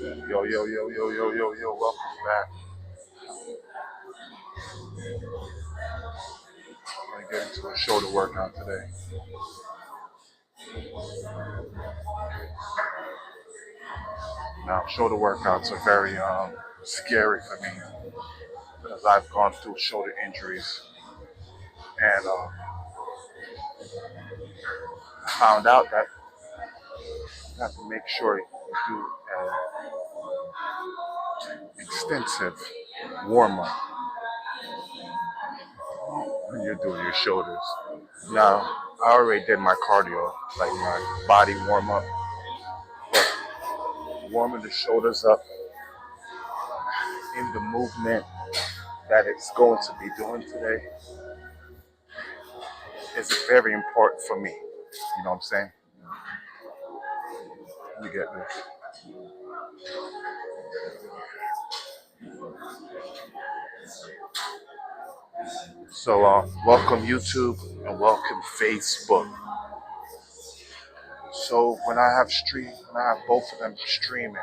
Yo, yo, yo, yo, yo, yo, yo, welcome back. I'm gonna get into a shoulder workout today. Now, shoulder workouts are very scary for me because I've gone through shoulder injuries and found out that you have to make sure you do an extensive warm up when you're doing your shoulders. Now, I already did my cardio, like my body warm up, but warming the shoulders up in the movement that it's going to be doing today is very important for me. You know what I'm saying? You get me? So, welcome YouTube and welcome Facebook. So when I have both of them streaming,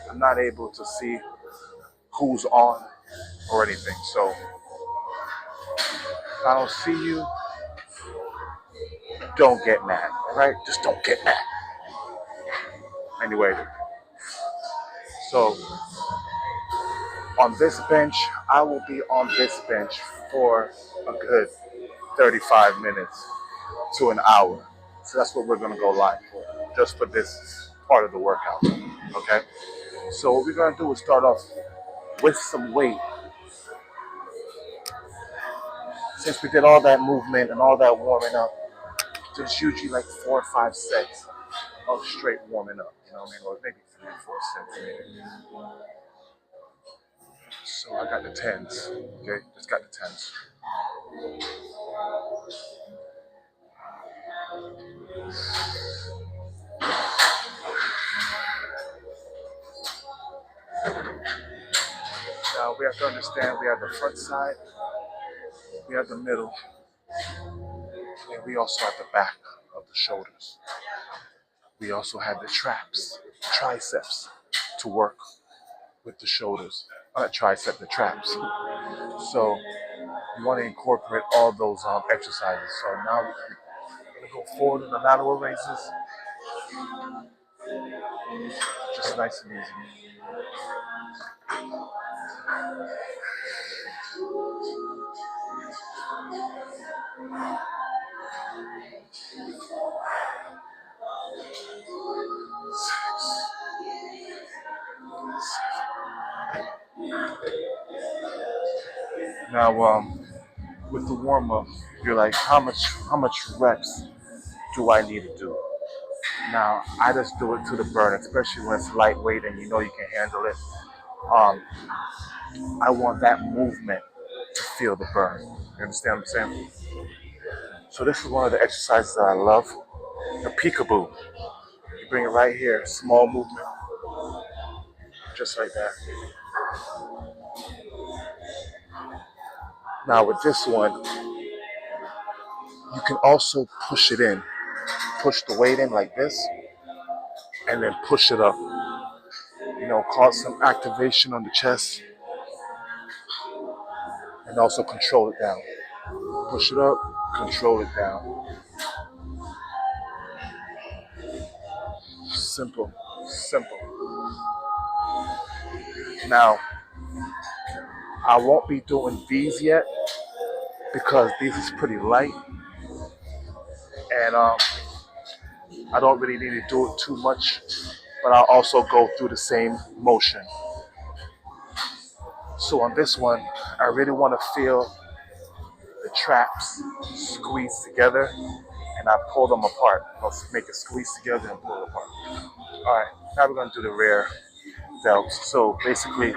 I'm not able to see who's on or anything. So if I don't see you, don't get mad, all right? Just don't get mad. Anyway, so on this bench, I will be on this bench for a good 35 minutes to an hour. So that's what we're gonna go live for, just for this part of the workout, okay? So what we're gonna do is start off with some weight. Since we did all that movement and all that warming up, there's usually like 4 or 5 sets of straight warming up, you know what I mean? Or maybe 3 or 4 sets maybe. So I got the tens, okay? Just got the tens. Now we have to understand we have the front side, we have the middle, and we also have the back of the shoulders. We also have the traps, triceps to work with the shoulders. Not tricep, the traps. So you want to incorporate all those exercises. So now we're going to go forward in the lateral raises, just nice and easy. Now, with the warm up, you're like, how much reps do I need to do? Now, I just do it to the burn, especially when it's lightweight and you know you can handle it. Um, I want that movement to feel the burn. You understand what I'm saying? So this is one of the exercises that I love, the peekaboo. You bring it right here, small movement, just like that. Now with this one, you can also push it in. Push the weight in like this, and then push it up. You know, cause some activation on the chest, and also control it down. Push it up, control it down. Simple, simple. Now, I won't be doing these yet because these is pretty light, and I don't really need to do it too much, but I'll also go through the same motion. So on this one, I really want to feel the traps squeeze together, and I pull them apart. I'll make it squeeze together and pull it apart. All right, now we're gonna do the rear delts. So basically,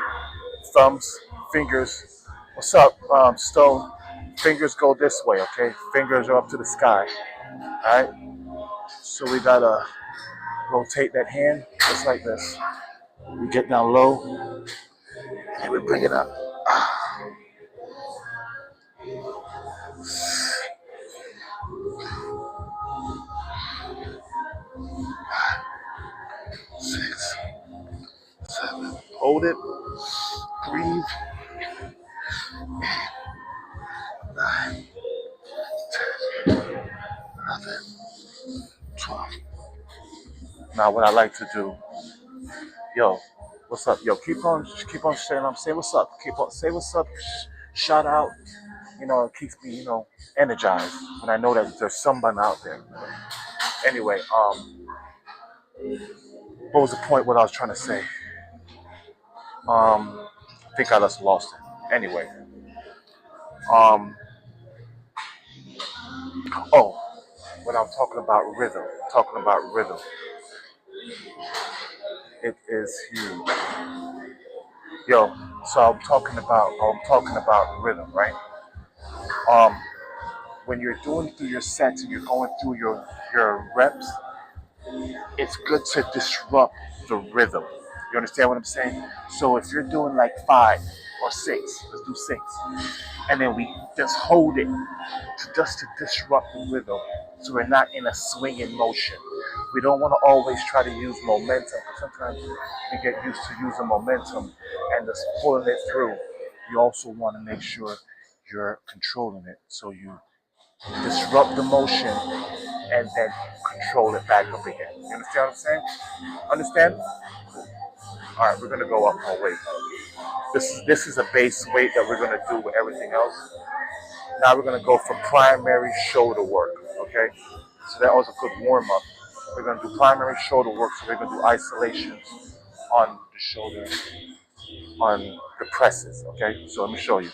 thumbs, fingers. What's up, Stone? Fingers go this way, okay? Fingers are up to the sky. All right. So we gotta rotate that hand just like this. We get down low and we bring it up. Hold it. Breathe. 9, 11, 12. Now what I like to do, yo, what's up? Yo, keep on saying say what's up. Keep on say what's up. Shout out. It keeps me, energized when I know that there's someone out there. Anyway, what was the point? What I was trying to say? I think I just lost it. Anyway, um, oh, when I'm talking about rhythm, it is huge. Yo, so I'm talking about rhythm, right? Um, when you're doing through your sets and you're going through your reps, it's good to disrupt the rhythm. You understand what I'm saying? So if you're doing like 5 or 6, let's do 6, and then we just hold it just to disrupt the rhythm, so we're not in a swinging motion. We don't want to always try to use momentum, because sometimes we get used to using momentum and just pulling it through. You also want to make sure you're controlling it, so you disrupt the motion and then control it back up again. You understand what I'm saying? Understand? All right, we're gonna go up on weight. This is a base weight that we're gonna do with everything else. Now we're gonna go for primary shoulder work. Okay, so that was a good warm up. We're gonna do primary shoulder work, so we're gonna do isolations on the shoulder, on the presses. Okay, so let me show you.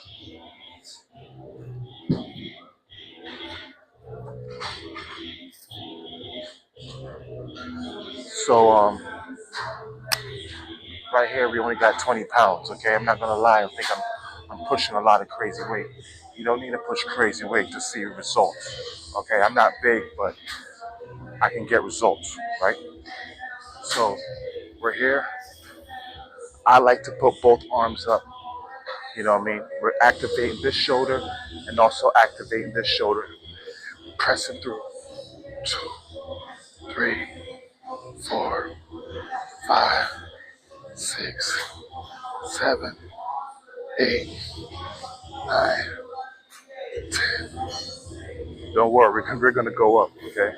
So right here we only got 20 pounds. Okay, I'm not gonna lie. I think I'm pushing a lot of crazy weight. You don't need to push crazy weight to see results. Okay, I'm not big, but I can get results, right? So we're here. I like to put both arms up. You know what I mean? We're activating this shoulder and also activating this shoulder. Pressing through. 2, 3, 4, 5, 6, 7, 8, 9, 10. Don't worry, we're gonna go up, okay?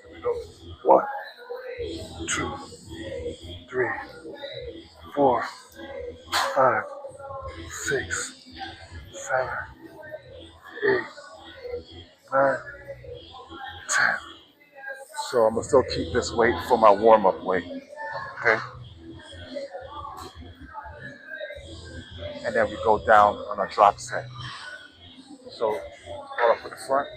Here we go. 1, 2, 3, 4, 5, 6, 7, 8, 9, 10. So I'm gonna still keep this weight for my warm-up weight, okay? And then we go down on a drop set. So start off with the front.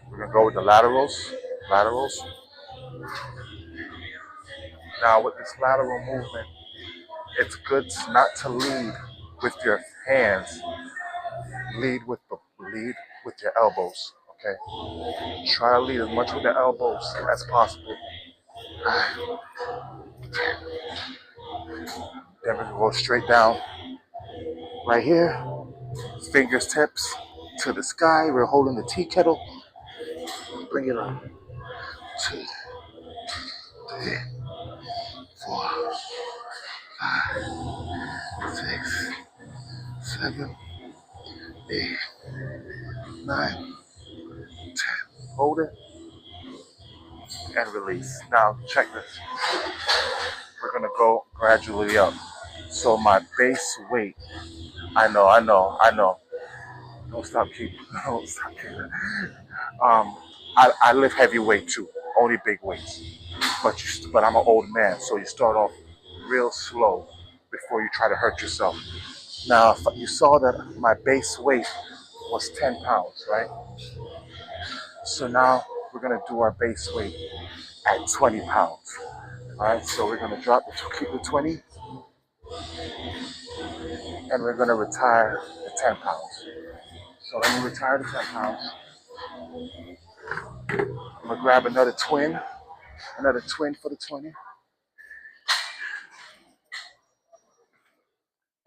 We're gonna go with the laterals. Laterals. Now with this lateral movement, it's good not to lead with your hands. Lead with your elbows. Okay. Try to lead as much with the elbows as possible. Then we're gonna go straight down right here. Fingers tips to the sky. We're holding the tea kettle. Bring it up. 2, 3, 4, 5, 6, 7, 8, 9, 10. Hold it and release. Now check this. We're gonna go gradually up. So my base weight, I know. Don't stop keeping, don't stop keeping. Um, I lift heavy weight too, only big weights. But I'm an old man, so you start off real slow before you try to hurt yourself. Now, if you saw that my base weight was 10 pounds, right? So now we're gonna do our base weight at 20 pounds. All right, so we're gonna keep the 20, and we're gonna retire the 10 pounds. So let me retire the 10 pounds. I'm gonna grab another twin for the 20.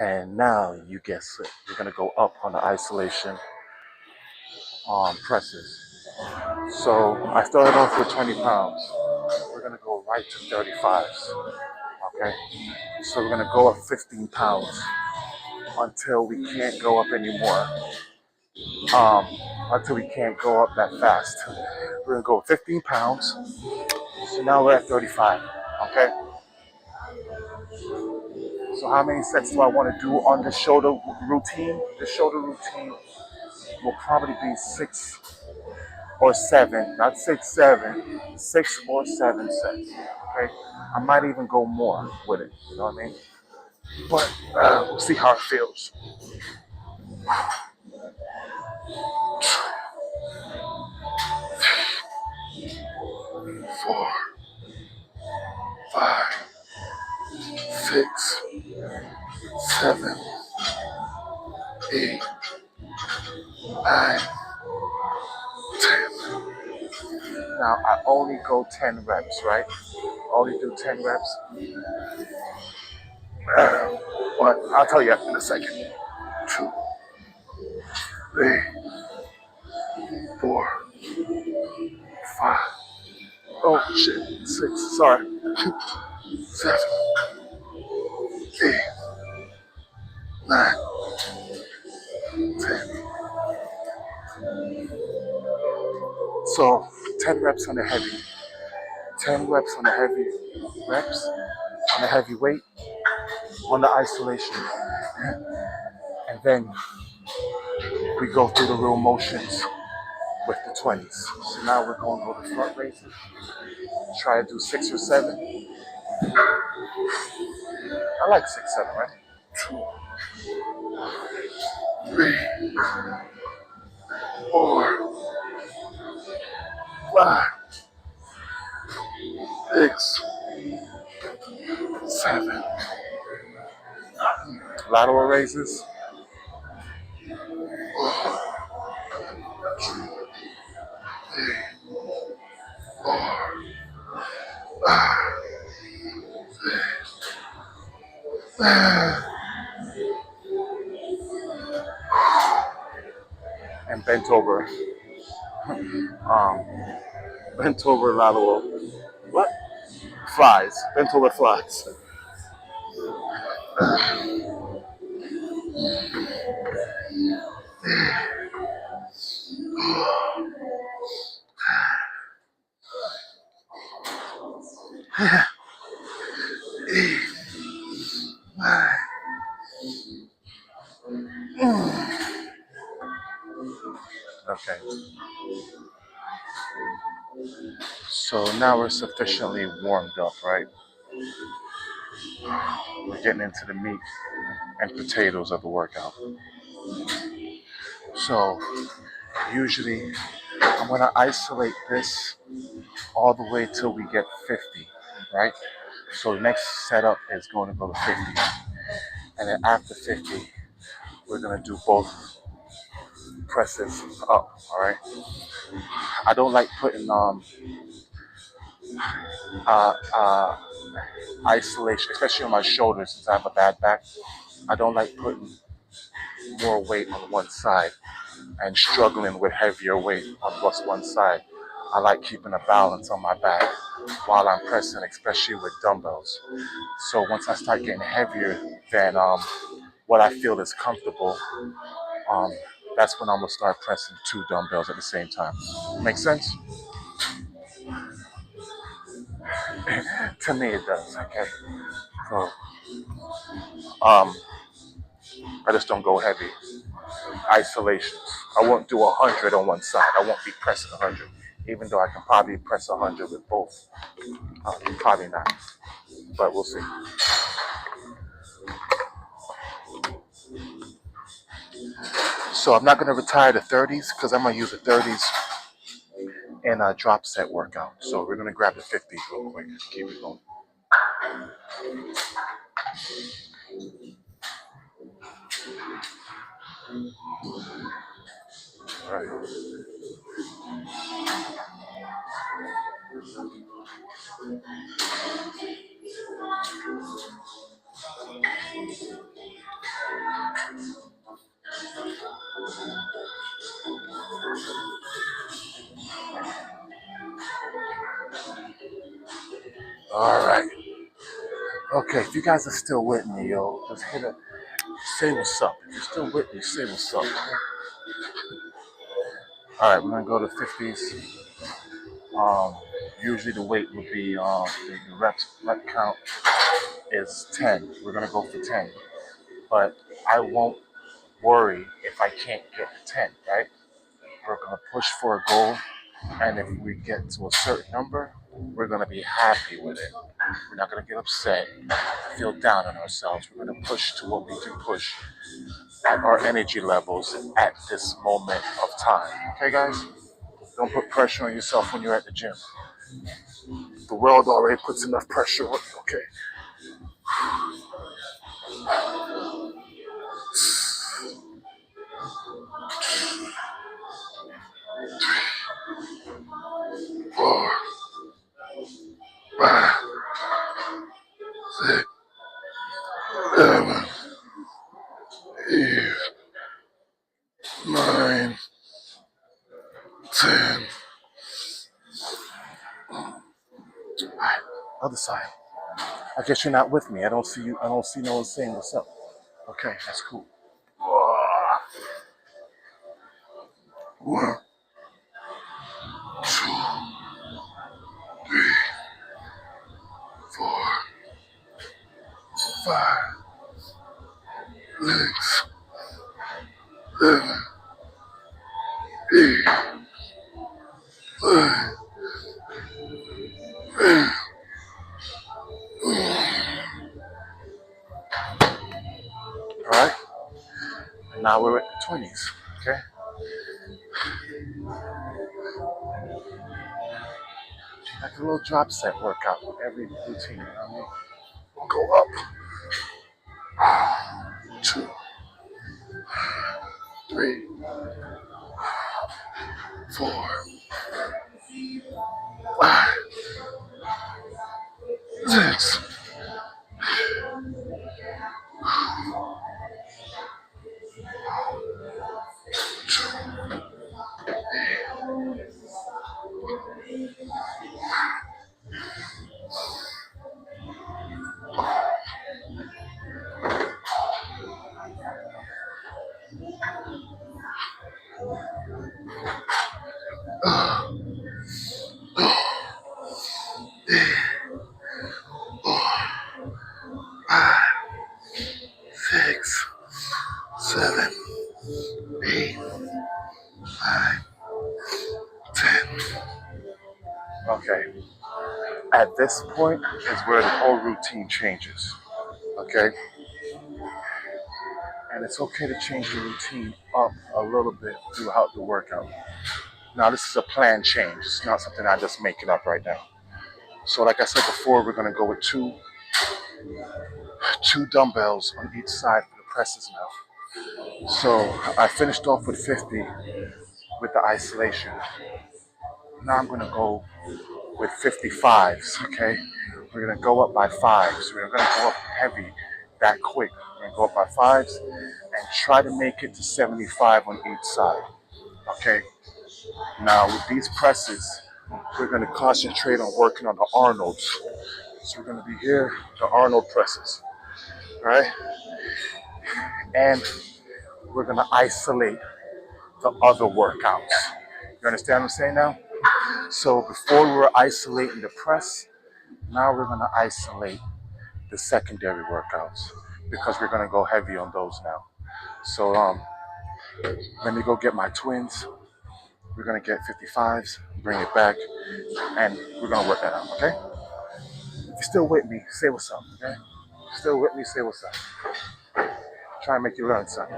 And now you guess it. You're gonna go up on the isolation presses. So I started off with 20 pounds. We're gonna go right to 35s. Okay. So we're gonna go up 15 pounds until we can't go up anymore. Um, until we can't go up that fast. We're gonna go 15 pounds. So now we're at 35. Okay. So how many sets do I want to do on the shoulder routine? The shoulder routine will probably be 6 or 7, not 6, 7, 6 or 7 sets. Okay, I might even go more with it. You know what I mean? But we'll see how it feels. 4, 5, 6, 7, 8, 9, 10. Now I only go 10 reps, right? Only do 10 reps. But I'll tell you in a second. 2, 3, 4, 5. Oh shit. 6. Sorry. 7, 8, 9, 10. So 10 reps on the heavy. 10 reps on the heavy reps on the heavy weight on the isolation. And then we go through the real motions with the 20s. So now we're going to go to front raises. Try to do 6 or 7. I like 6, 7, right? 2, 3, 4, 5, 6, 7. Lateral raises. 3, 4, 5, and bent over. Um, bent over lateral. What? Flies. Bent over flies. Okay. So now we're sufficiently warmed up, right? We're getting into the meat and potatoes of the workout. So usually I'm gonna isolate this all the way till we get 50, right? So the next setup is going to go to 50. And then after 50, we're gonna do both presses up, all right? I don't like putting uh, uh, isolation, especially on my shoulders since I have a bad back. I don't like putting more weight on one side and struggling with heavier weight on just one side. I like keeping a balance on my back while I'm pressing, especially with dumbbells. So once I start getting heavier than what I feel is comfortable, um, that's when I'm gonna start pressing 2 dumbbells at the same time. Make sense? To me, it does. Okay. So I just don't go heavy. Isolations. I won't do 100 on one side. I won't be pressing 100, even though I can probably press 100 with both. Probably not, but we'll see. So I'm not going to retire the 30s because I'm going to use the 30s in a drop set workout. So we're going to grab the 50s real quick. Keep it going. All right. All right. Okay, if you guys are still with me, yo, just hit a say what's up. If you're still with me, say what's up. All right, we're gonna go to 50s. Um, Usually the weight would be the rep count is 10. We're gonna go for 10, but I won't worry if I can't get to 10. Right? We're gonna push for a goal, and if we get to a certain number, we're gonna be happy with it. We're not gonna get upset, feel down on ourselves. We're gonna push to what we can push at our energy levels at this moment of time. Okay, guys? Don't put pressure on yourself when you're at the gym. The world already puts enough pressure on you. Okay. 4, 5, 6, 7, 8, 9, 10. All right, other side. I guess you're not with me. I don't see you. I don't see no one saying what's up. Okay, that's cool. 1, 2, 3, 4, 5, 6, 7, 8, 9, 10. All right. And now we're at the 20s. Okay. Like a little drop set workout with every routine. You know what I mean? We'll go up. 2, 3, 4, 5, 6. Five, 6, 7, 8, 9, 10. Okay. At this point is where the whole routine changes. Okay. And it's okay to change the routine up a little bit throughout the workout. Now, this is a planned change. It's not something I just make it up right now. So, like I said before, we're gonna go with two dumbbells on each side for the presses now. So I finished off with 50 with the isolation. Now I'm gonna go with 55s. Okay, we're gonna go up by fives. We're gonna go up heavy that quick. We're gonna go up by fives and try to make it to 75 on each side. Okay. Now with these presses, we're gonna concentrate on working on the Arnolds. So we're gonna be here, the Arnold presses, right? And we're gonna isolate the other workouts. You understand what I'm saying now? So before we were isolating the press, now we're gonna isolate the secondary workouts because we're gonna go heavy on those now. So let me go get my twins. We're gonna get 55s, bring it back, and we're gonna work that out, okay? If you're still with me, say what's up, okay? Still with me, say what's up. Try and make you learn something.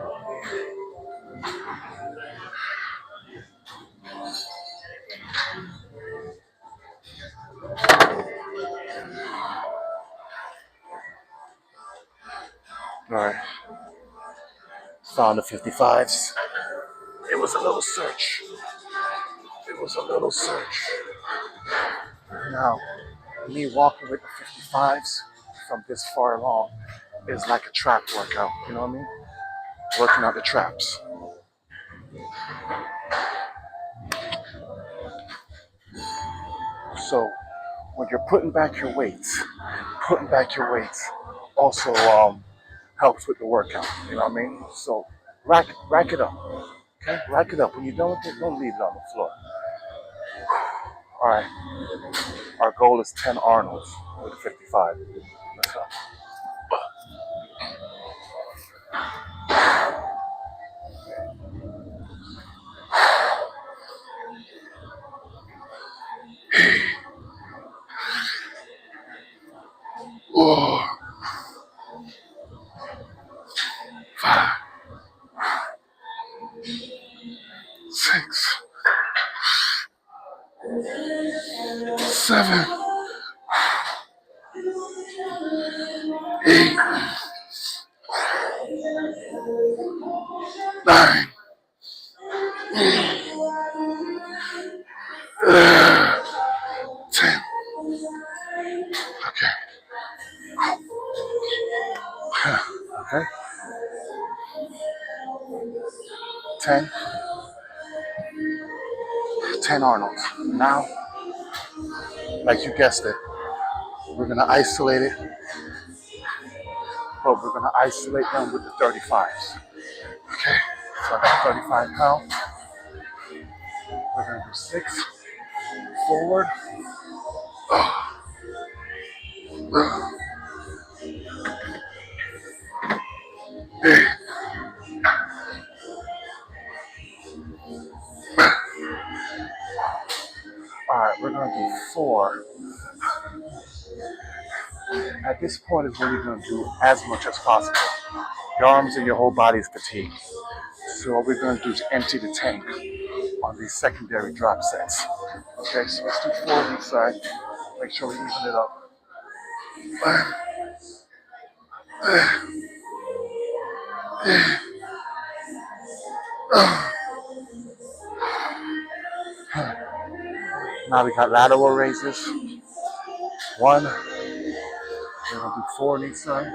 All right, found the 55s. It was a little search. It was a little search. Now, me walking with the 55s from this far along is like a trap workout, you know what I mean? Working out the traps. So when you're putting back your weights also helps with the workout. You know what I mean? So rack it up. Okay, rack it up. When you're done with it, don't leave it on the floor. All right. Our goal is 10 Arnolds with a 55. Let's go. Four, 5, 6, 7, 8, 9, 10. Okay. Okay. 10. 10 Arnolds. Now, like you guessed it, we're gonna isolate it, but we're gonna isolate them with the 35s. Okay. So I got 35 pounds. We're gonna do 6 forward. 8. All right, we're gonna do 4. At this point is where you're gonna do as much as possible. Your arms and your whole body is fatigued. So what we're gonna do is empty the tank on these secondary drop sets. Okay, so let's do 4 on each side. Make sure we even it up. Now we got lateral raises. 1. We're gonna do 4 on each side.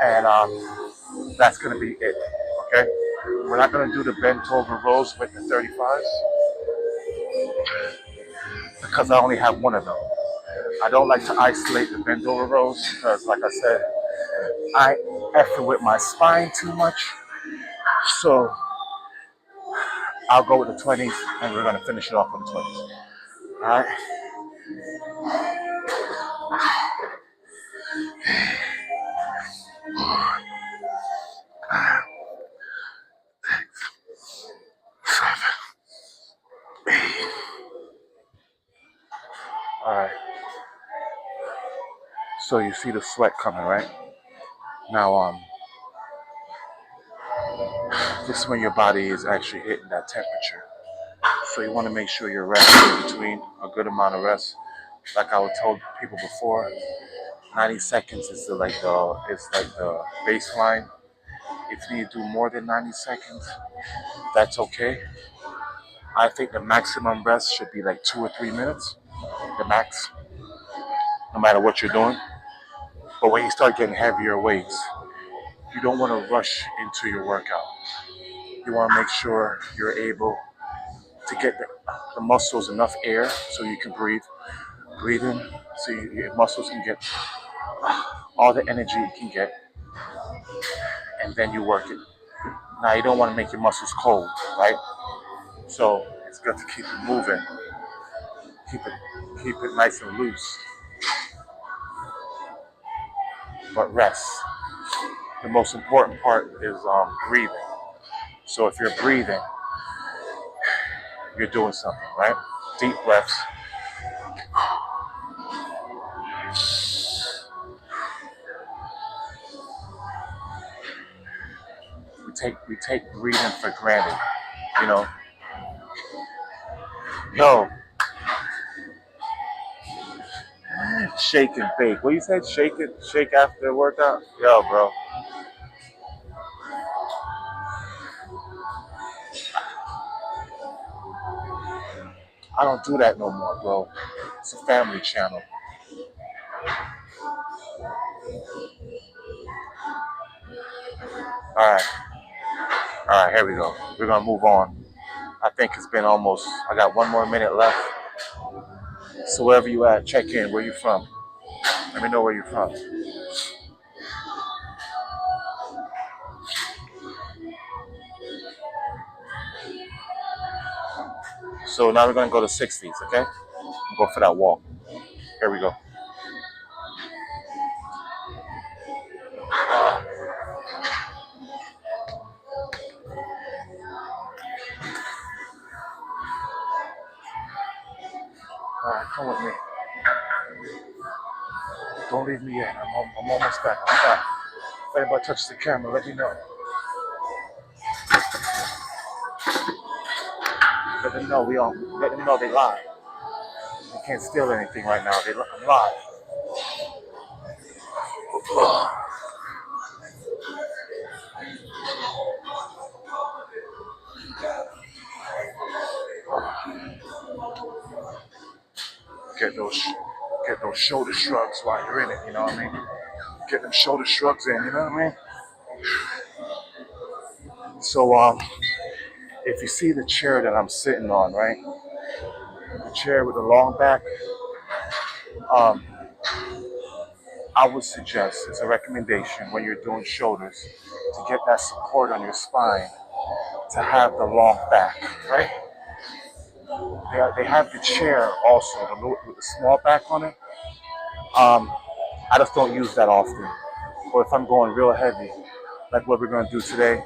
And that's gonna be it. Okay? We're not gonna do the bent over rows with the 35s because I only have one of them. I don't like to isolate the bent over rows because, like I said, I effing with my spine too much. So I'll go with the 20s and we're gonna finish it off with the 20s. All right? 7, 8. All right. So you see the sweat coming, right? Now, this is when your body is actually hitting that temperature. So you want to make sure you're resting in between, a good amount of rest. Like I told people before, 90 seconds is the baseline. If you need to do more than 90 seconds, that's okay. I think the maximum rest should be like 2 or 3 minutes, the max, no matter what you're doing. But when you start getting heavier weights, you don't want to rush into your workout. You want to make sure you're able to get the muscles enough air so you can breathe in, so your muscles can get all the energy you can get, and then you work it. Now you don't want to make your muscles cold, right? So it's good to keep it moving, keep it nice and loose, but rest. The most important part is breathing. So if you're breathing, you're doing something, right? Deep breaths. We take breathing for granted, you know. Yo, Shake and bake. What you said? Shake it, shake after the workout? Yo, bro. I don't do that no more, bro. It's a family channel. All right. All right, here we go. We're going to move on. I think it's been almost, I got 1 more minute left. So wherever you at, check in. Where you from? Let me know where you're from. So now we're going to go to 60s, okay? We'll go for that walk. Here we go. All right, come with me. Don't leave me yet. I'm almost back. I'm back. If anybody touches the camera, let me know. Let them know we on. Let them know they live. They can't steal anything right now. I'm live. Get those, get those shoulder shrugs while you're in it. You know what I mean? Get them shoulder shrugs in. You know what I mean? So if you see the chair that I'm sitting on, right? The chair with the long back. Um, I would suggest, as a recommendation, when you're doing shoulders, to get that support on your spine, to have the long back, right? They have the chair also, with the small back on it. I just don't use that often. Or if I'm going real heavy, like what we're going to do today,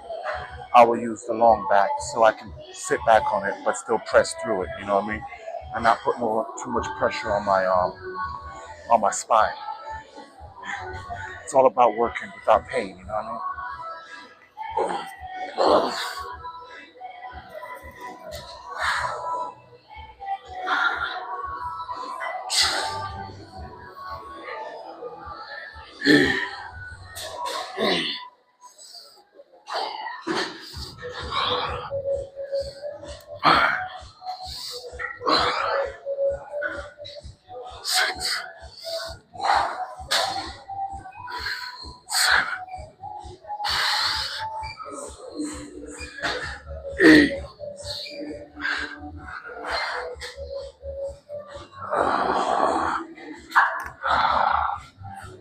I will use the long back so I can sit back on it, but still press through it. You know what I mean? And not put too much pressure on my spine. It's all about working without pain. You know what I mean?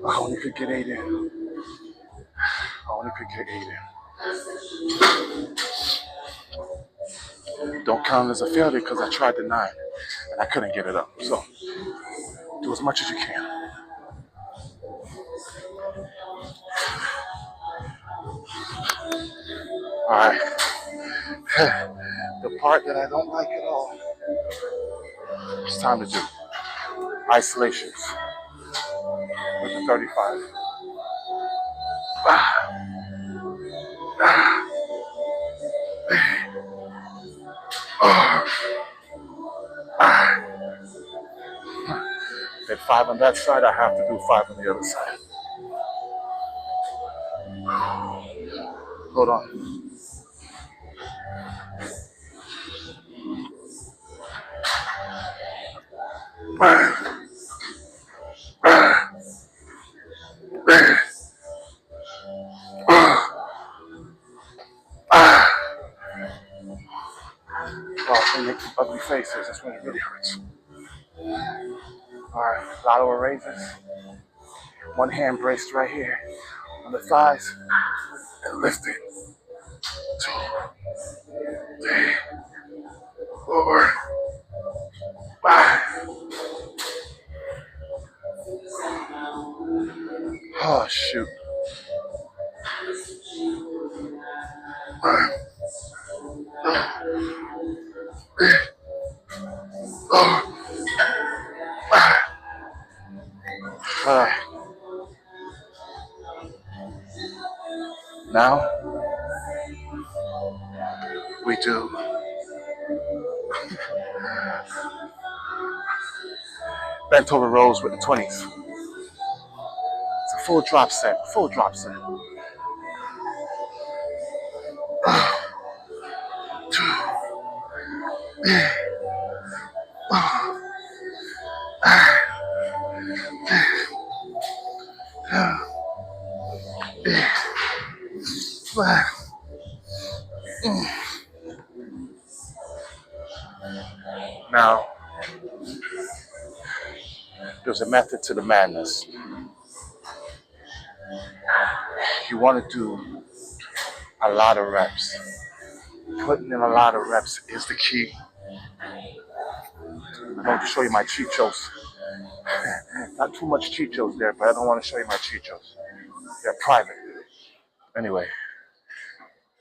I only could get 8 in. I only could get 8 in. Don't count it as a failure because I tried the 9 and I couldn't get it up. So do as much as you can. All right. The part that I don't like at all, it's time to do isolations with the 35. Did 5 on that side, I have to do 5 on the other side. Hold on. Oh, they make ugly faces. That's when it really hurts. All right, lateral raises. One hand braced right here on the thighs and lifting. 2, 3, 4, 5. Oh shoot. All right. Now we do bent over rows with the 20s. Full drop set. Full drop set. Now, there's a method to the madness. You want to do a lot of reps. Putting in a lot of reps is the key. I'm going to show you my chichos. Not too much chichos there, but I don't want to show you my chichos. They're private. Anyway,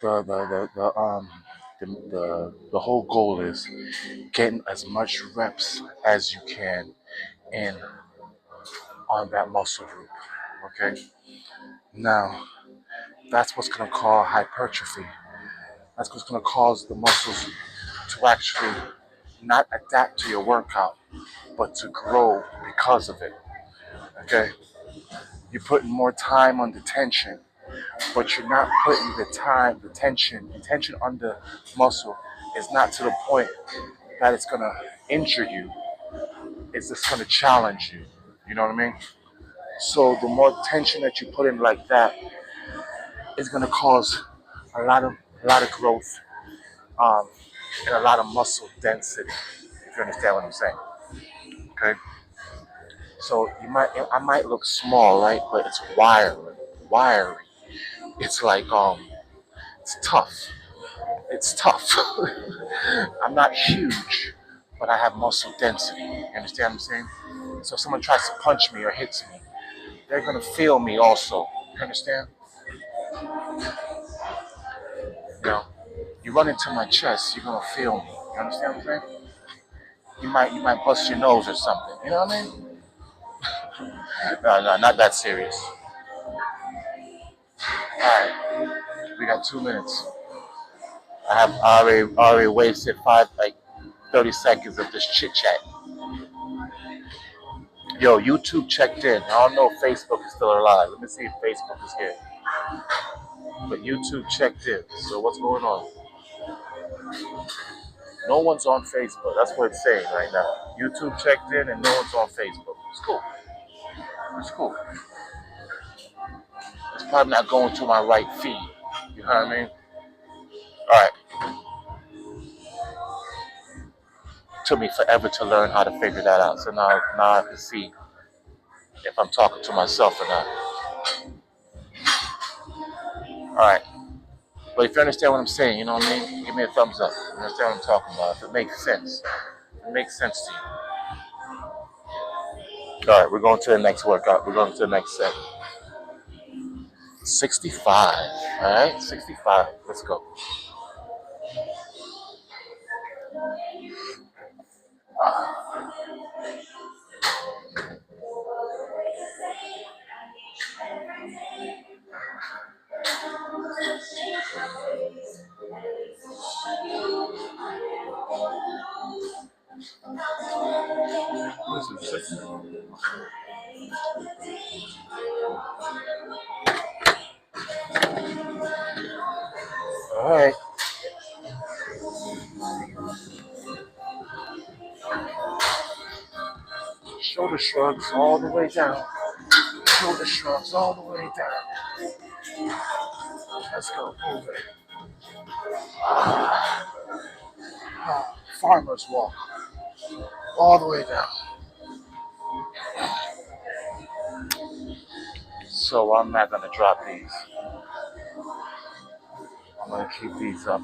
the whole goal is getting as much reps as you can in on that muscle group. Okay. Now, that's what's going to cause hypertrophy. That's what's going to cause the muscles to actually not adapt to your workout, but to grow because of it. Okay? You're putting more time on the tension, but you're not putting the tension on the muscle is not to the point that it's going to injure you. It's just going to challenge you. You know what I mean? So the more tension that you put in like that is going to cause a lot of growth, um, and a lot of muscle density. If you understand what I'm saying, okay? So I might look small, right? But it's wiry. It's like it's tough. It's tough. I'm not huge, but I have muscle density. You understand what I'm saying? So if someone tries to punch me or hits me, they're gonna feel me also. You understand? You know, you run into my chest, you're gonna feel me. You understand what I'm saying? You might bust your nose or something. You know what I mean? No, not that serious. All right, we got 2 minutes. I already wasted 30 seconds of this chit chat. Yo, YouTube checked in. I don't know if Facebook is still alive. Let me see if Facebook is here. But YouTube checked in. So what's going on? No one's on Facebook. That's what it's saying right now. YouTube checked in and no one's on Facebook. It's cool. It's cool. It's probably not going to my right feed. You know what I mean? All right. Took me forever to learn how to figure that out. So now I can see if I'm talking to myself or not. All right. But if you understand what I'm saying, you know what I mean? Give me a thumbs up. You understand what I'm talking about? If it makes sense. If it makes sense to you. All right, we're going to the next workout. We're going to the next set. 65. All right, 65. Let's go. All right. Shoulder shrugs all the way down. Shoulder shrugs all the way down. Let's go. Move it. Farmer's walk all the way down. So I'm not going to drop these. I'm going to keep these up.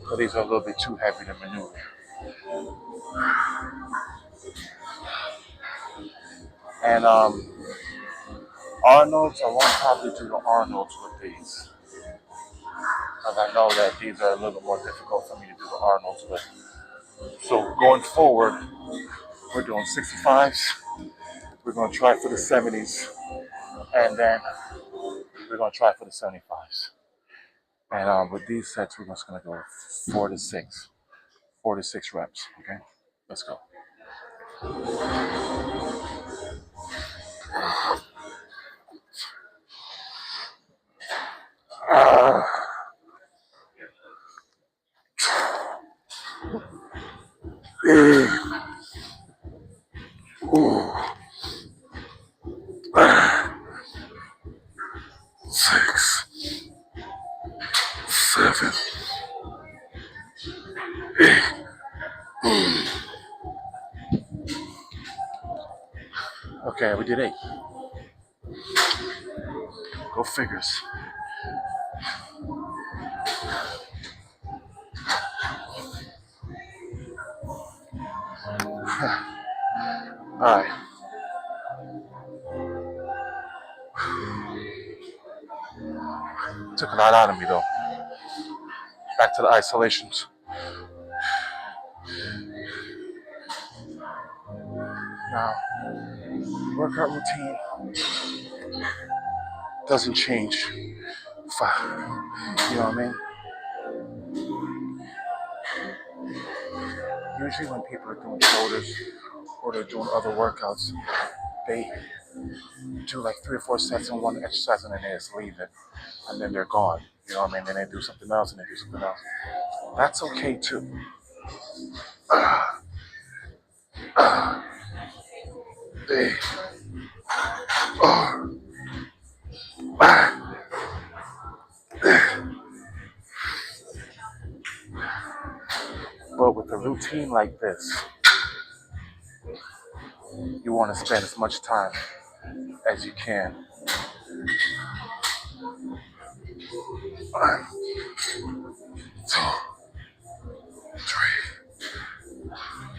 But these are a little bit too heavy to maneuver. And Arnold's, I won't probably do the Arnold's with these. Because I know that these are a little more difficult for me to do the Arnold's with. So going forward, we're doing 65s. We're going to try for the 70s. And then we're going to try for the 75s. And with these sets, we're just going to go 4 to 6. 4 to 6 reps. Okay? Let's go. Ooh. 6, 7, 8. Okay, we did 8. Go figures. Alright. Took a lot out of me though. Back to the isolations. Now, workout routine doesn't change. You know what I mean? Usually when people are doing shoulders or they're doing other workouts, they do like 3 or 4 sets in one exercise and then they just leave it. And then they're gone. You know what I mean? Then they do something else and they do something else. That's okay too. They are. But with a routine like this, you want to spend as much time as you can. 1, 2, 3,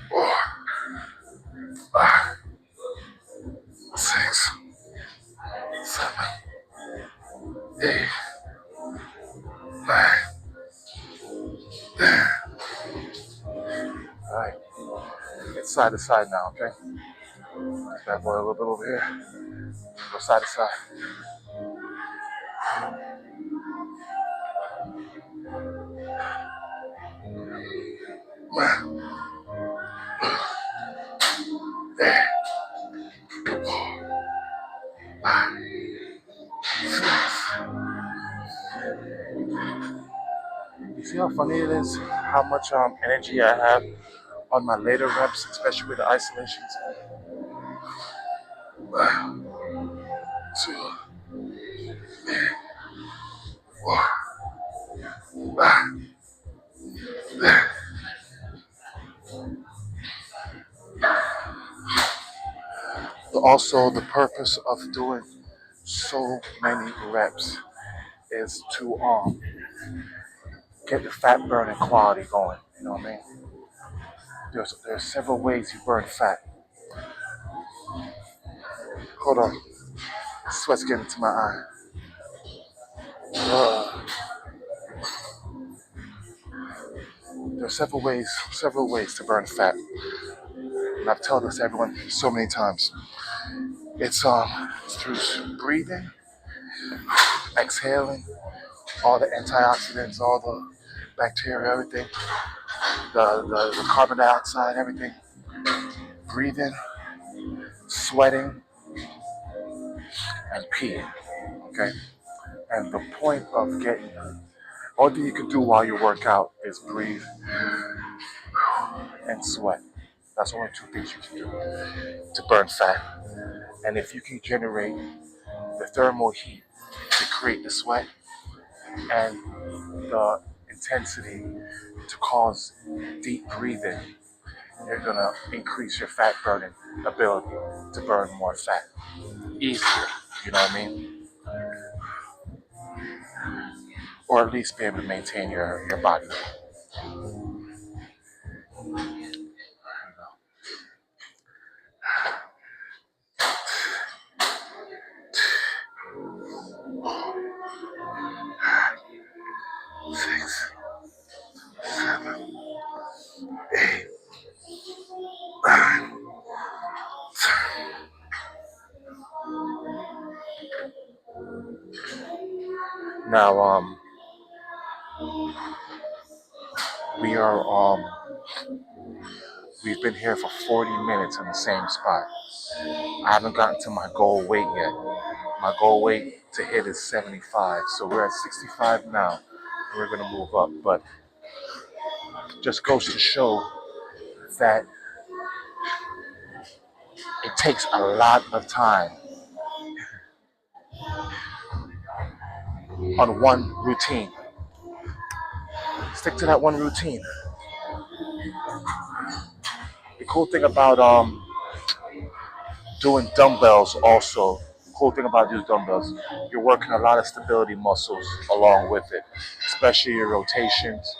4, 5, 6, 7, 8, 9, 10. All right, it's side to side now, okay? That boy a little bit over here. Go side to side. There. 5, 6. You see how funny it is? How much energy I have on my later reps, especially with the isolations. 1, 2, 3, 4, 5. Also, the purpose of doing so many reps is to get the fat burning quality going. You know what I mean? There's several ways you burn fat. Hold on, sweat's getting to my eye. There's several ways to burn fat, and I've told this to everyone so many times. It's through breathing, exhaling, all the antioxidants, all the bacteria, everything, the carbon dioxide, everything. Breathing, sweating, and peeing. Okay, and the point of getting all thing you can do while you work out is breathe and sweat. That's only 2 things you can do to burn fat. And if you can generate the thermal heat to create the sweat and the intensity to cause deep breathing, you're gonna increase your fat burning ability to burn more fat easier. You know what I mean? Or at least be able to maintain your body. Six, 7, 8, 9. Now, we are we've been here for 40 minutes in the same spot. I haven't gotten to my goal weight yet. My goal weight to hit is 75, so we're at 65 now. We're gonna move up, but just goes to show is that it takes a lot of time on one routine. Stick to that one routine. The cool thing about doing dumbbells also, cool thing about these dumbbells, you're working a lot of stability muscles along with it, especially your rotations.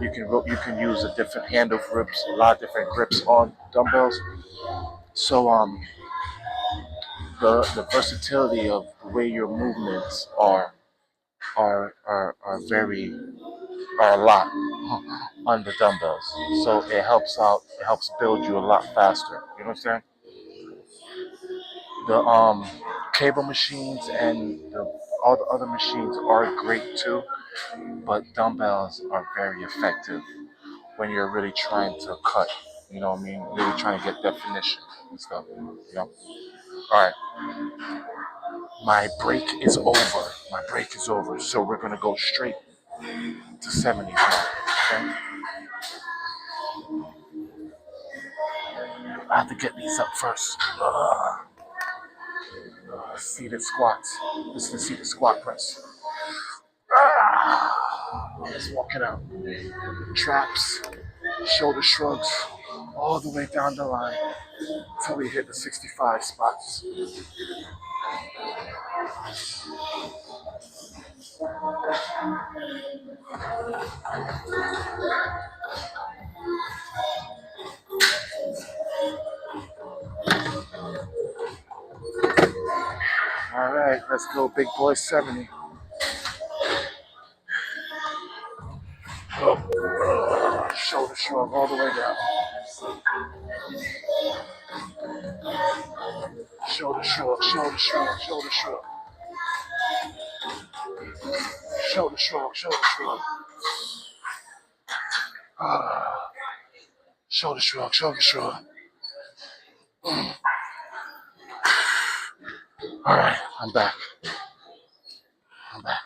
You can use a different handle grips, a lot of different grips on dumbbells. So the versatility of the way your movements are very are a lot on the dumbbells. So it helps build you a lot faster. You know what I'm saying? The cable machines and all the other machines are great too, but dumbbells are very effective when you're really trying to cut. You know what I mean? Really trying to get definition and stuff. You know. All right. My break is over. My break is over. So we're gonna go straight to 70s now. Okay. I have to get these up first. Seated squats. This is the seated squat press. Let's walk it out. Traps, shoulder shrugs, all the way down the line until we hit the 65 spots. All right, let's go, big boy 70. Shoulder shrug all the way down. Shoulder shrug, shoulder shrug, shoulder shrug. Shoulder shrug, shoulder shrug. Shoulder shrug, shoulder shrug. All right, I'm back. I'm back.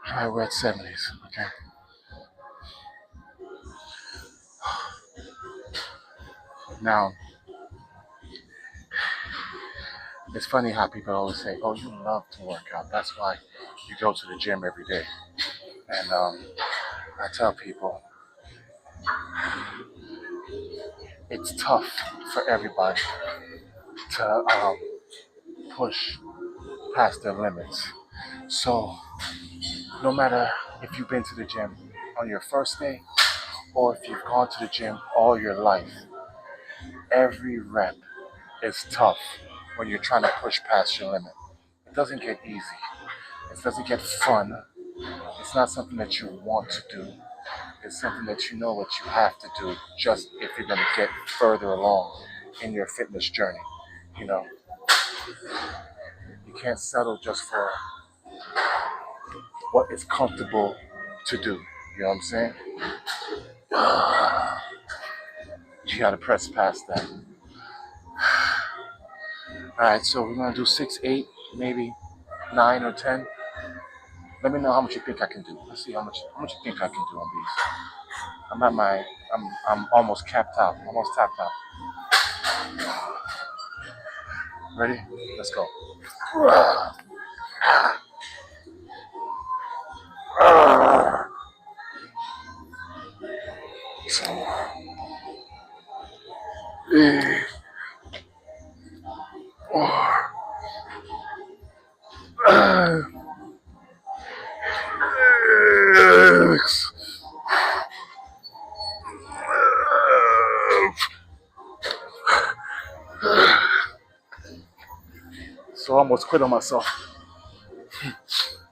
All right, we're at 70s, okay? Now, it's funny how people always say, oh, you love to work out. That's why you go to the gym every day. And I tell people, it's tough for everybody to push past their limits. So no matter if you've been to the gym on your first day or if you've gone to the gym all your life, every rep is tough when you're trying to push past your limit. It doesn't get easy. It doesn't get fun. It's not something that you want to do. It's something that you know what you have to do just if you're going to get further along in your fitness journey. You know, you can't settle just for what is comfortable to do. You know what I'm saying? You got to press past that. All right, so we're going to do 6, 8, maybe 9 or 10. Let me know how much you think I can do. Let's see how much you think I can do on these. I'm almost capped out. Almost tapped out. Ready? Let's go. So I almost quit on myself.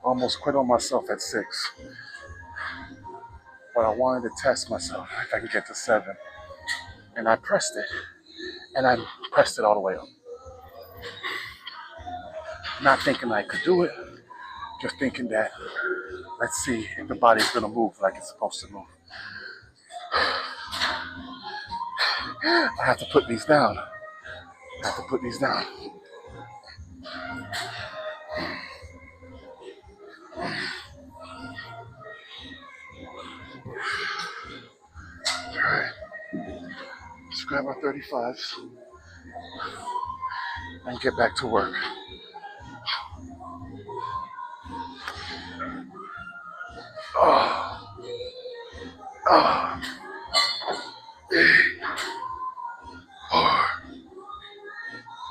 Almost quit on myself at 6. But I wanted to test myself if I could get to 7. And I pressed it. And I pressed it all the way up. Not thinking I could do it, just thinking that let's see if the body's gonna move like it's supposed to move. I have to put these down. Let's grab our 35s and get back to work. Oh, oh, 8, 4,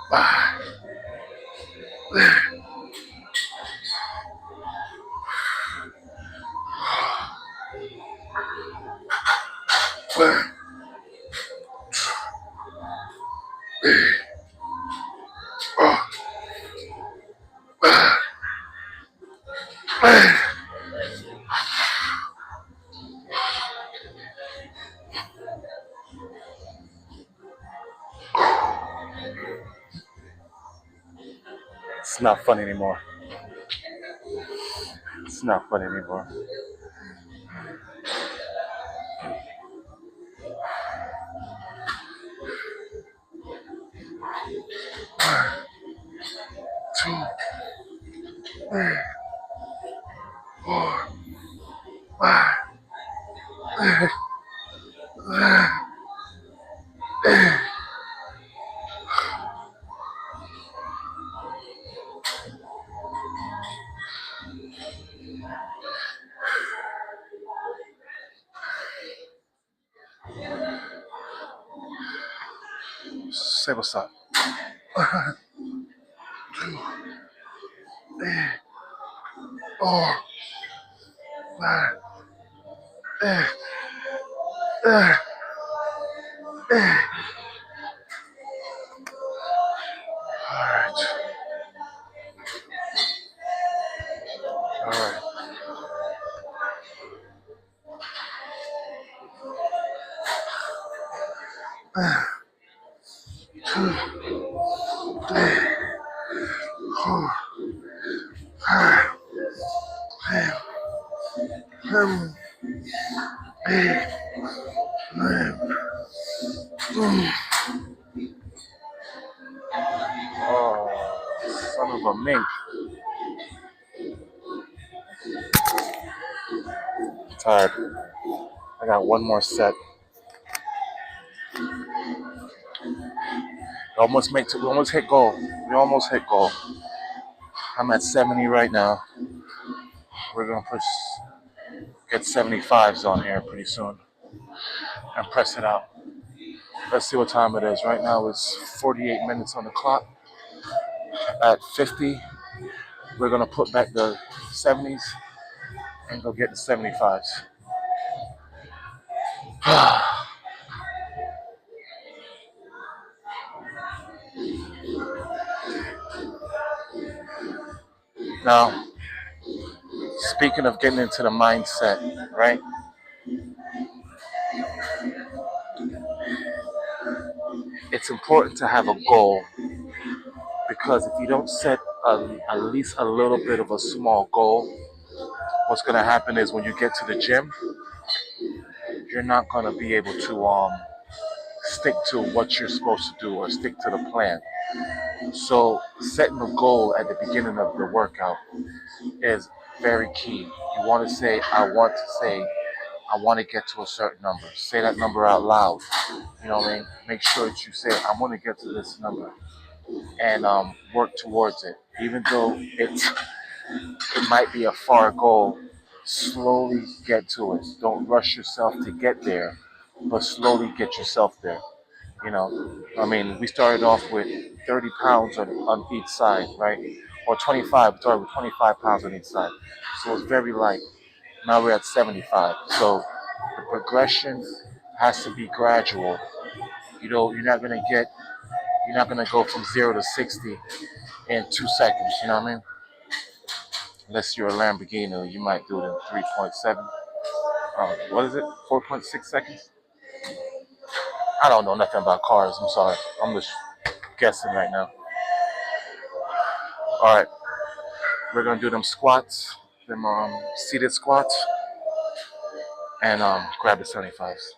5, 1, 8, oh, 8. It's not fun anymore. It's not fun anymore. 2, 3, 4, 5, 8. Say what's up. 2, 3, 4, 5, 8, 8, 8. All right. All right. 2, 3, 4, 5, 6, 7, 8, 9. Oh, son of a mink. I'm tired. I got one more set. We almost hit goal. We almost hit goal. I'm at 70 right now. We're gonna get 75s on here pretty soon and press it out. Let's see what time it is. Right now it's 48 minutes on the clock. At 50, we're gonna put back the 70s and go get the 75s. Now, speaking of getting into the mindset, right? It's important to have a goal because if you don't set at least a little bit of a small goal, what's going to happen is when you get to the gym, you're not going to be able to stick to what you're supposed to do or stick to the plan. So setting a goal at the beginning of the workout is very key. You want to say, I want to get to a certain number. Say that number out loud. You know what I mean? Make sure that you say, I'm going to get to this number and work towards it. Even though it might be a far goal, slowly get to it. Don't rush yourself to get there, but slowly get yourself there. You know, I mean, we started off with 30 pounds on each side, right? Or 25. We started with 25 pounds on each side. So it's very light. Now we're at 75. So the progression has to be gradual. You know, you're not gonna go from 0 to 60 in 2 seconds. You know what I mean? Unless you're a Lamborghini, you might do it in 3.7. What is it? 4.6 seconds? I don't know nothing about cars. I'm sorry. I'm just guessing right now. All right, we're gonna do them squats, them seated squats, and grab the 75s.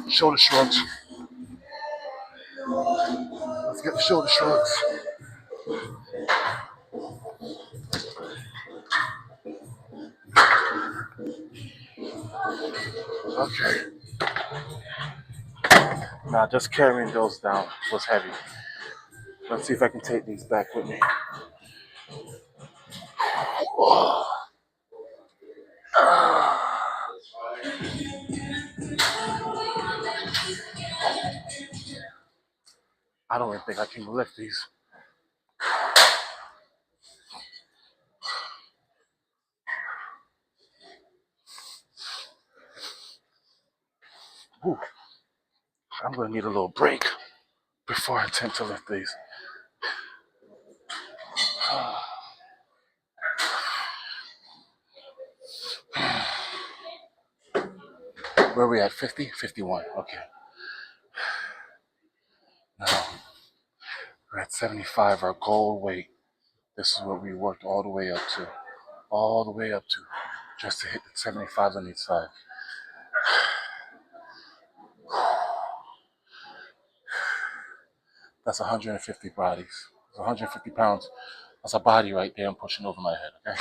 Shoulder shrugs. Get the shoulder shrugs. Okay. Now just carrying those down was heavy. Let's see if I can take these back with me. I don't even think I can lift these. Whew. I'm gonna need a little break before I attempt to lift these. Where are we at? 50? 51. Okay. Now we're at 75, our goal weight. This is what we worked all the way up to. All the way up to. Just to hit the 75 on each side. That's 150 bodies. 150 pounds. That's a body right there I'm pushing over my head, okay?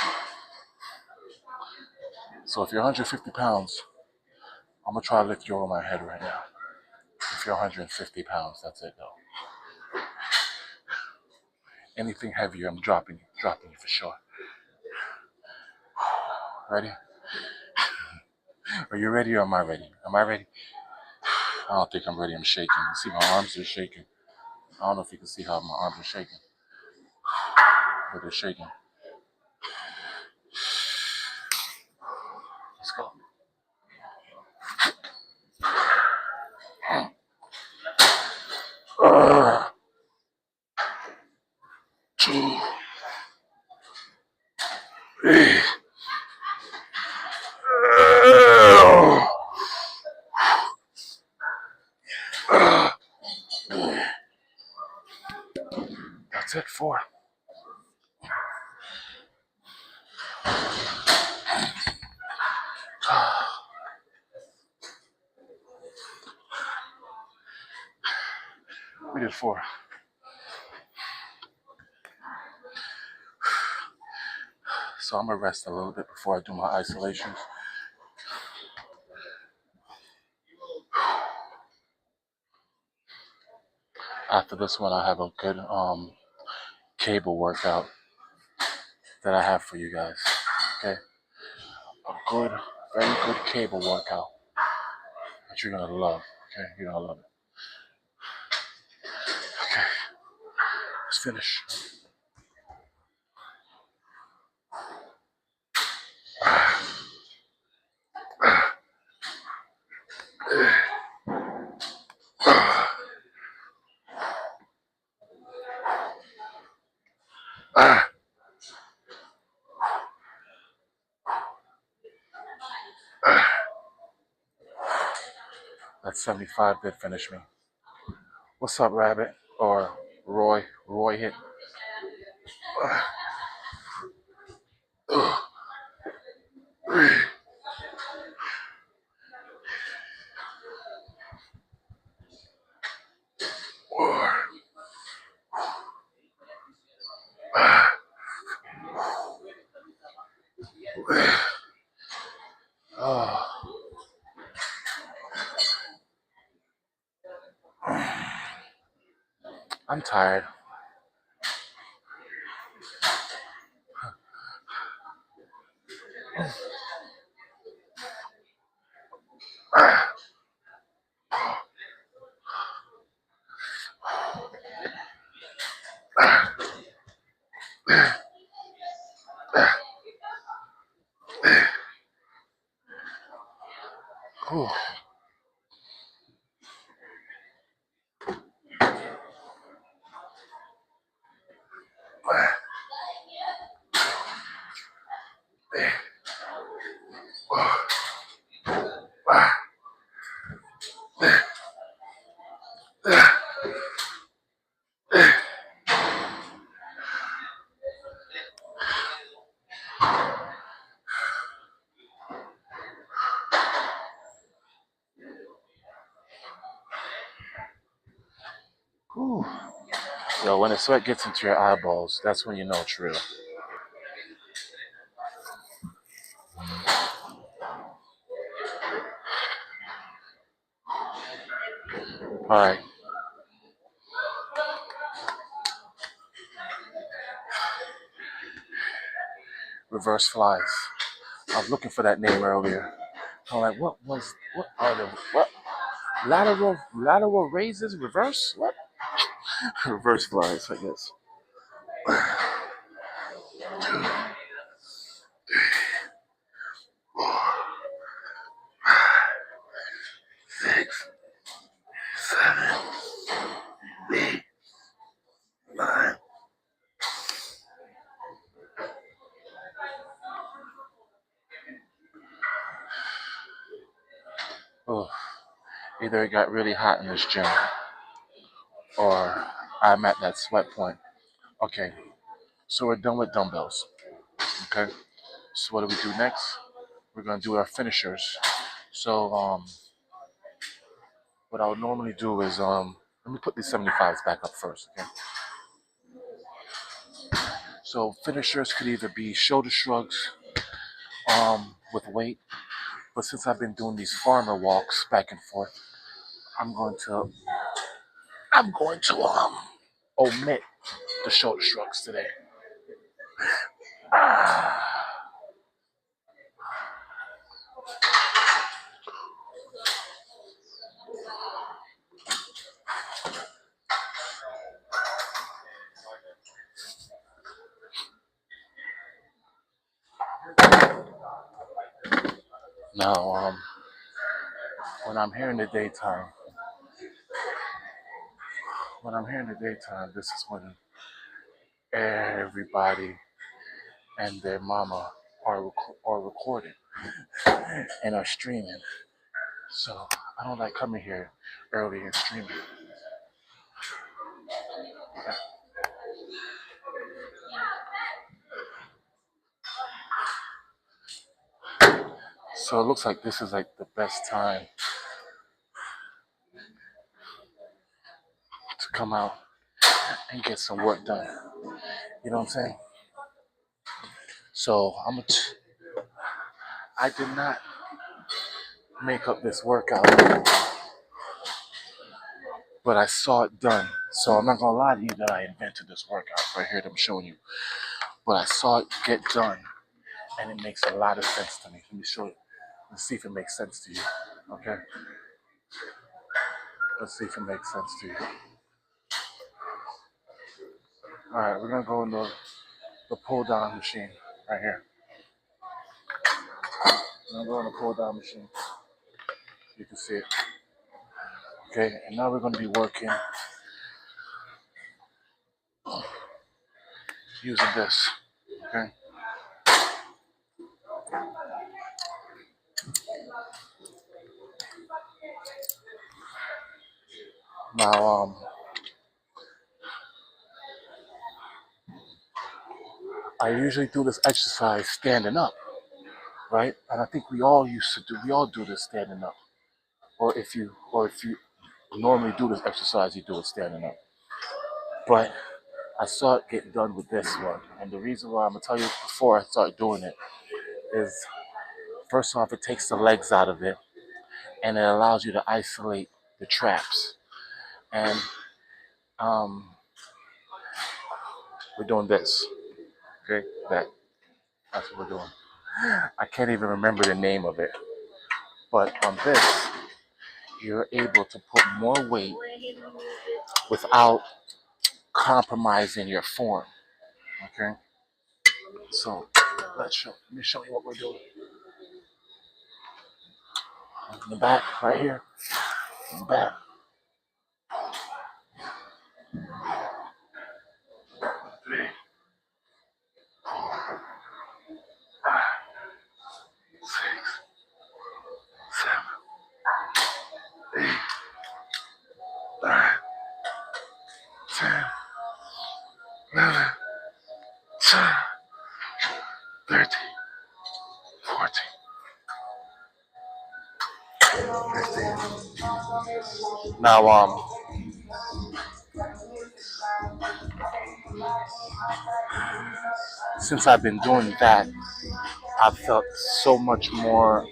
So if you're 150 pounds, I'm gonna try to lift you over my head right now. If you're 150 pounds, that's it though. Anything heavier, I'm dropping you for sure. Ready? Are you ready or am I ready? Am I ready? I don't think I'm ready, I'm shaking. You see my arms are shaking. I don't know if you can see how my arms are shaking. But they're shaking. Let's go. 2, 3. That's it, 4. We did 4. So I'm gonna rest a little bit before I do my isolations. After this one, I have a good cable workout that I have for you guys. Okay, a good, very good cable workout that you're gonna love. Okay, you're gonna love it. Okay, let's finish. That 75 did finish me. What's up, Rabbit? Or Roy? Roy hit. Oh, I'm tired. Whew. Whew. Yo, when the sweat gets into your eyeballs, that's when you know it's real. All right, reverse flies. I was looking for that name earlier. I'm like, what are the, what? Lateral raises, reverse? What? Reverse flies, I guess. 6, 7, 8, 9. Oh, either it got really hot in this gym or I'm at that sweat point. Okay, so we're done with dumbbells. Okay, so what do we do next? We're gonna do our finishers. So what I would normally do is let me put these 75s back up first. Okay, so finishers could either be shoulder shrugs with weight, but since I've been doing these farmer walks back and forth, I'm going to omit the shoulder shrugs today. Now, when I'm here in the daytime, this is when everybody and their mama are recording and are streaming. So I don't like coming here early and streaming. So it looks like this is like the best time to come out and get some work done. You know what I'm saying? So I did not make up this workout, but I saw it done. So I'm not gonna lie to you that I invented this workout right here that I'm showing you. But I saw it get done, and it makes a lot of sense to me. Let me show you. Let's see if it makes sense to you. Okay? Let's see if it makes sense to you. All right, we're gonna go in the pull down machine right here. We're gonna go in the pull down machine. You can see it. Okay, and now we're gonna be working using this. Okay. Now, I usually do this exercise standing up, right? And I think we all do this standing up. Or if you normally do this exercise, you do it standing up. But I saw it get done with this one. And the reason why I'm gonna tell you before I start doing it is, first off, it takes the legs out of it and it allows you to isolate the traps. And we're doing this. Okay? That's what we're doing. I can't even remember the name of it. But on this, you're able to put more weight without compromising your form. Okay? So let me show you what we're doing. In the back, right here. In the back. 3, 4, 5, 6, 7, 8, 9, 10, 11, 12, 13, 14, 15. Now, since I've been doing that, I've felt so much more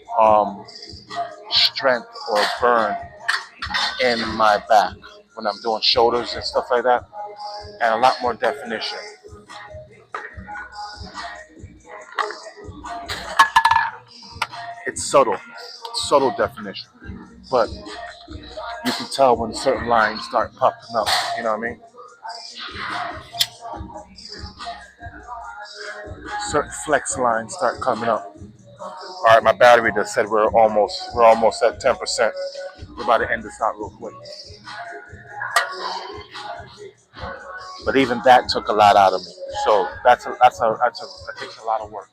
strength or burn in my back when I'm doing shoulders and stuff like that, and a lot more definition. It's subtle definition, but you can tell when certain lines start popping up. You know what I mean? Certain flex lines start coming up. All right, my battery just said we're almost at 10%. We're about to end this out real quick. But even that took a lot out of me. So that takes a lot of work.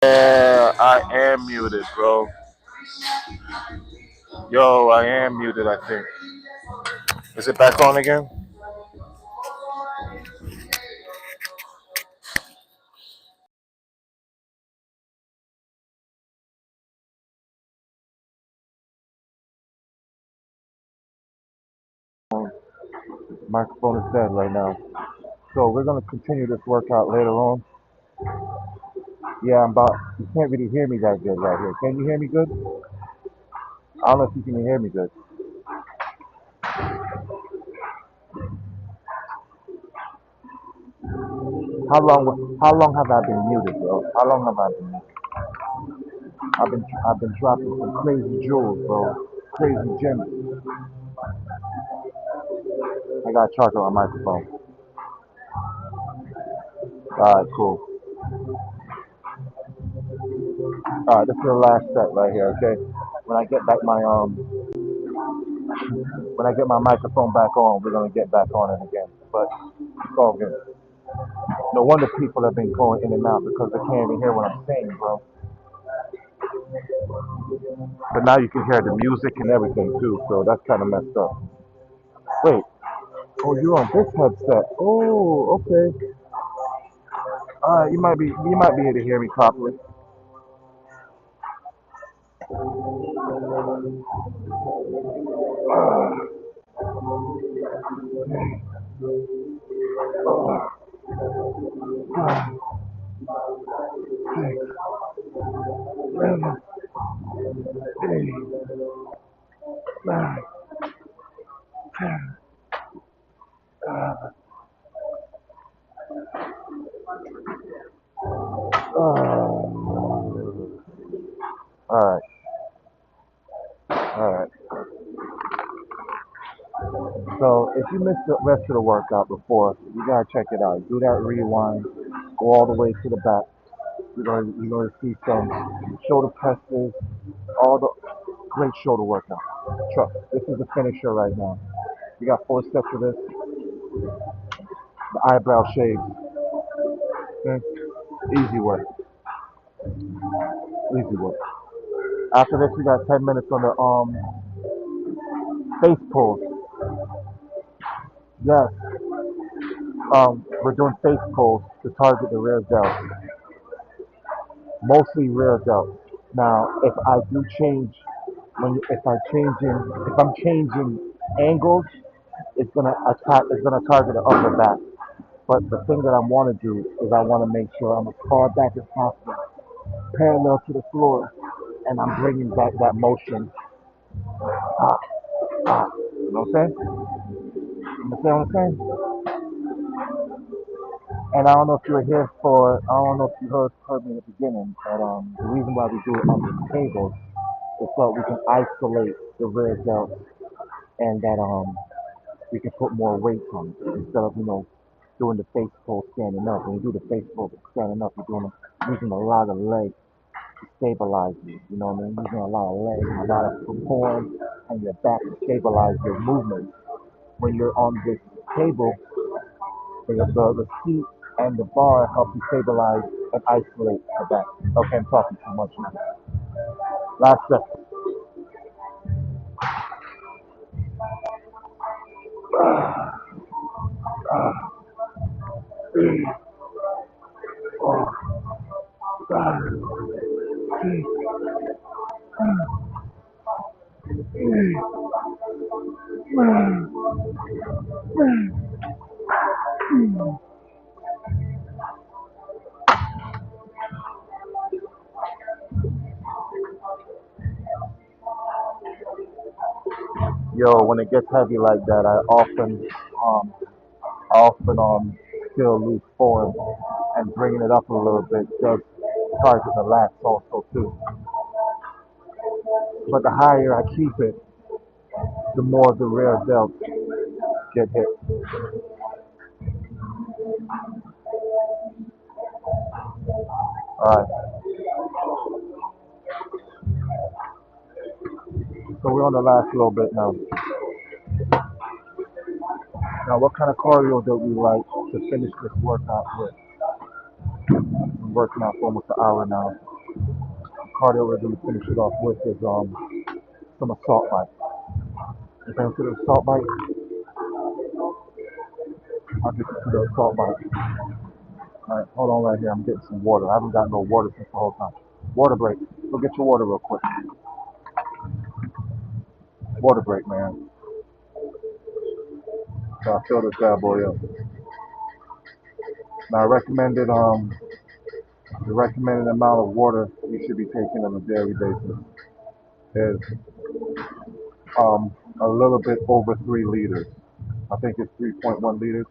Yeah, I am muted, bro. Yo, I am muted, I think. Is it back on again? Microphone is dead right now. So we're gonna continue this workout later on. Yeah, I'm about. You can't really hear me that good right here. Can you hear me good? I don't know if you can hear me good. How long have I been muted, bro? How long have I been muted? I've been dropping some crazy jewels, bro. Crazy gems. I got to charge on my microphone. Alright, cool. Alright, this is the last set right here, okay? When I get back my when I get my microphone back on, we're gonna get back on it again. But it's all good. No wonder people have been going in and out because they can't even hear what I'm saying, bro. But now you can hear the music and everything too, so that's kind of messed up. Wait, oh, you're on this headset. Oh, okay. You might be able to hear me properly. All right, all right. So if you missed the rest of the workout before, you gotta check it out. Do that rewind. Go all the way to the back. You're gonna see some shoulder presses, all the great shoulder workout. Trust. This is the finisher right now. You got 4 steps of this. The eyebrow shave. Okay? Easy work. Easy work. After this, we got 10 minutes on the face pulls. Yes. We're doing face pulls to target the rear delts, mostly rear delts. Now, if I do change, if I'm changing angles, it's gonna attack, it's gonna target the upper back. But the thing that I want to do is I want to make sure I'm as far back as possible, parallel to the floor, and I'm bringing back that motion. Ah, you know what I'm saying? You understand what I'm saying? And I don't know if you were here for, I don't know if you heard me in the beginning, but the reason why we do it on the tables is so we can isolate the rear delt and that we can put more weight on it instead of doing the face pull standing up. When you do the face pull standing up, you're doing using a lot of legs to stabilize you. You know what I mean? Using a lot of legs, a lot of form, and your back to stabilize your movement. When you're on this table, the seat and the bar help you stabilize and isolate the back. Okay, I'm talking too much now. Last second. Yo, when it gets heavy like that, um, I often still lose form and bringing it up a little bit does target the lats also too. But the higher I keep it, the more the rear delts get hit. Alright, so we're on the last little bit now. Now, what kind of cardio do we like to finish this workout with? I'm working out for almost an hour now. The cardio we're going to finish it off with is some assault bike. If I consider assault bike, I'll get you to the assault bike. Alright, hold on right here. I'm getting some water. I haven't got no water since the whole time. Water break. Go get your water real quick. Water break, man. So I fill this bad boy up. Now, the recommended amount of water you should be taking on a daily basis is a little bit over 3 liters. I think it's 3.1 liters.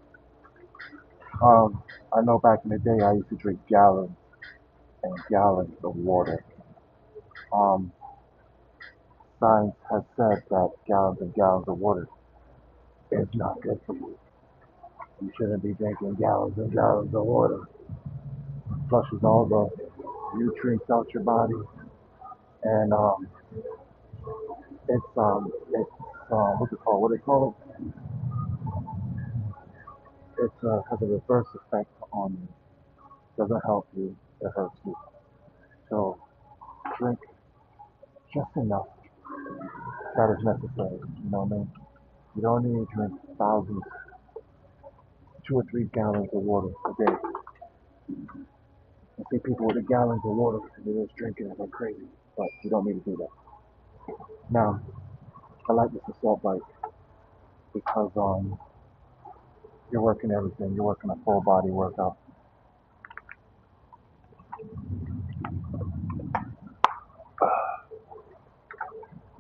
I know back in the day I used to drink gallons and gallons of water. Um, Science has said that gallons and gallons of water is not good for you. You shouldn't be drinking gallons and gallons of water. Flushes all the nutrients out your body, and what's it called? What do they call it? It has a reverse effect on you. Doesn't help you. It hurts you. So drink just enough that is necessary. You know what I mean? You don't need to drink thousands, 2 or 3 gallons of water a day. I see people with the gallons of water and they're just drinking it like crazy. But you don't need to do that. Now, I like this assault bike because you're working everything. You're working a full body workout.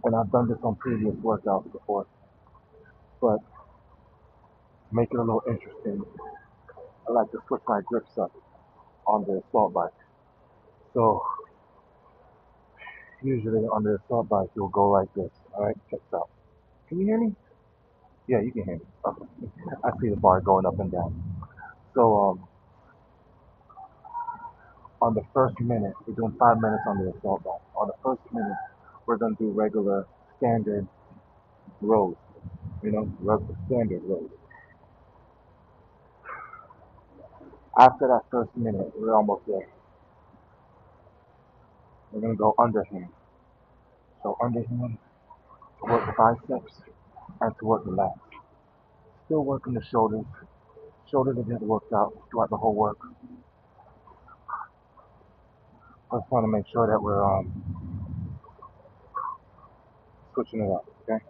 And I've done this on previous workouts before. But to make it a little interesting, I like to switch my grips up on the assault bike. So usually on the assault bike, you'll go like this. All right, check this out. Can you hear me? Yeah, you can hear me. Okay. I see the bar going up and down. So on the first minute, we're doing 5 minutes on the assault bike. On the first minute, we're gonna do regular standard rows. Regular standard rows. After that first minute, we're almost there. We're gonna go underhand. So underhand to work the biceps and to work the lats. Still working the shoulders, shoulders have just worked out throughout the whole work. I just want to make sure that we're switching it up, okay?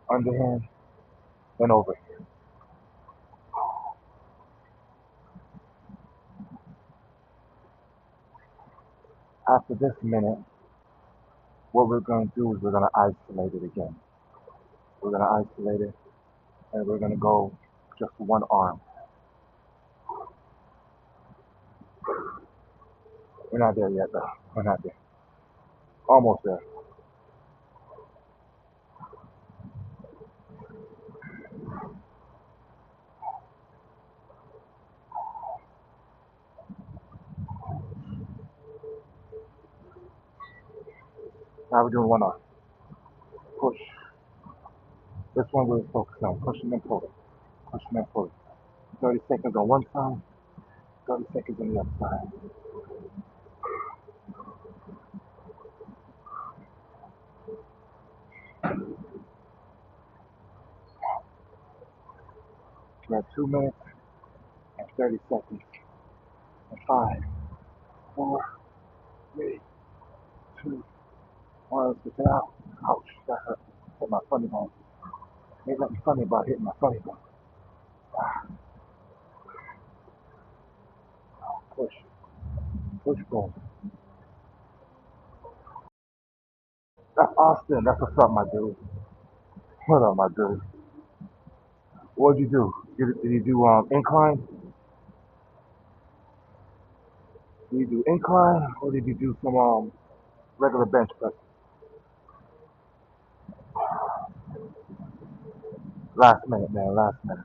Underhand, then over. After this minute, what we're going to do is we're going to isolate it again. We're going to isolate it, and we're going to go just one arm. We're not there yet, though. We're not there. Almost there. Now we're doing one arm. Push. This one we're focusing on pushing and pulling. Pushing and pulling. 30 seconds on one side, 30 seconds on the other side. We're at 2 minutes and 30 seconds. And 5, 4, 3, 2, 1. Let's get it out. Ouch, that hurt. Hit my funny bone. Ain't nothing funny about hitting my funny bone. Push. Push, pull. That's Austin. That's what's up, my dude. What up, my dude? What'd you do? Did you do incline? Did you do incline or did you do some regular bench press? Last minute, man. Last minute.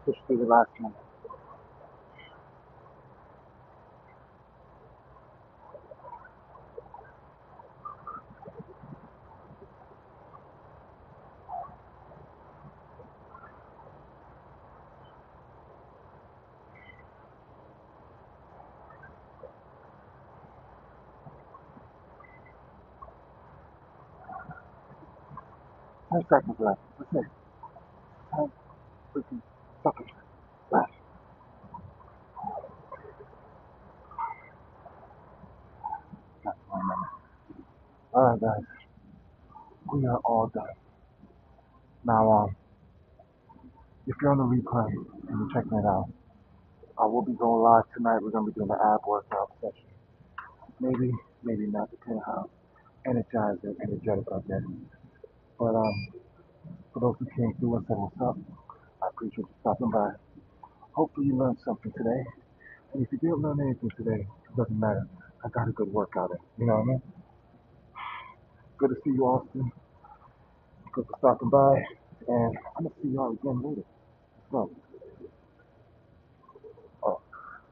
Push through the last minute. 10 seconds left. That's it. 10 freaking seconds left. That's 1 minute. Alright, guys. We are all done. Now, if you're on the replay and you're checking it out, I will be going live tonight. We're going to be doing the ab workout session. Maybe, maybe not, depending how energized and energetic I get. But for those who came through and said what's up, I appreciate you stopping by. Hopefully you learned something today. And if you didn't learn anything today, it doesn't matter. I got a good workout in. You know what I mean? Good to see you, Austin. Good for stopping by. And I'm going to see y'all again later. So.